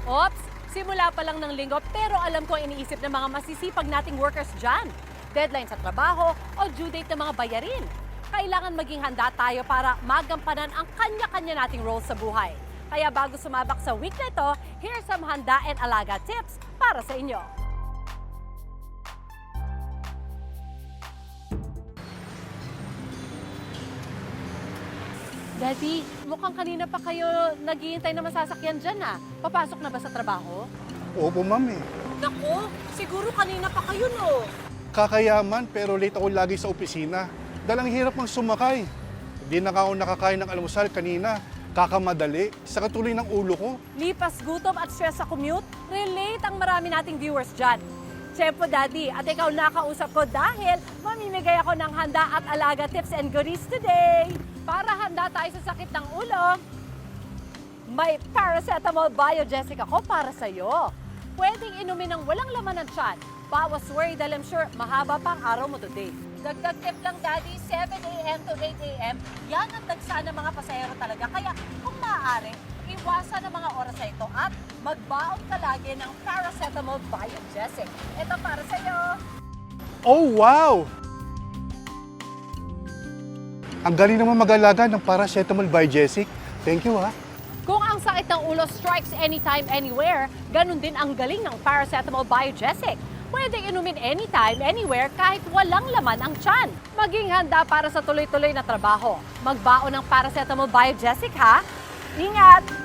Ops, simula pa lang ng linggo pero alam ko ang iniisip ng mga masisipag nating workers dyan. Deadline sa trabaho o due date ng mga bayarin. Kailangan maging handa tayo para magampanan ang kanya-kanya nating roles sa buhay. Kaya bago sumabak sa week na ito, here's some handa and alaga tips para sa inyo. Daddy, mukhang kanina pa kayo naghihintay na masasakyan dyan ah. Papasok na ba sa trabaho? Opo, ma'am eh. Naku, siguro kanina pa kayo no. Kakayaman pero late ako lagi sa opisina. Dalang hirap mang sumakay. Hindi na ako nakakain ng almusal kanina. Kakamadali. Sa katuloy ng ulo ko. Lipas gutom at stress sa commute, relate ang marami nating viewers dyan. Siyempre, Daddy, at ikaw nakausap ko dahil mamimigay ako ng handa at alaga tips and goodies today. Para handa tayo sa sakit ng ulo, may paracetamol Biogesic ako para sa'yo. Pwedeng inumin ng walang laman ng tiyan. Bawas worry dahil I'm sure mahaba pa ang araw mo today. Dagdag tip lang, Daddy, 7 a.m. to 8 a.m. Yan ang dagsa ng mga pasahero talaga. Kaya kung maaari, iwasan ang mga oras na ito at magbaon ka lagi ng paracetamol Biogesic. Ito para sa'yo. Oh, wow! Ang galing naman mag-alaga ng paracetamol Biogesic. Thank you, ha? Kung ang sakit ng ulo strikes anytime, anywhere, ganun din ang galing ng paracetamol Biogesic. Pwedeng inumin anytime, anywhere, kahit walang laman ang tiyan. Maging handa para sa tuloy-tuloy na trabaho. Magbaon ng paracetamol Biogesic, ha? Ingat!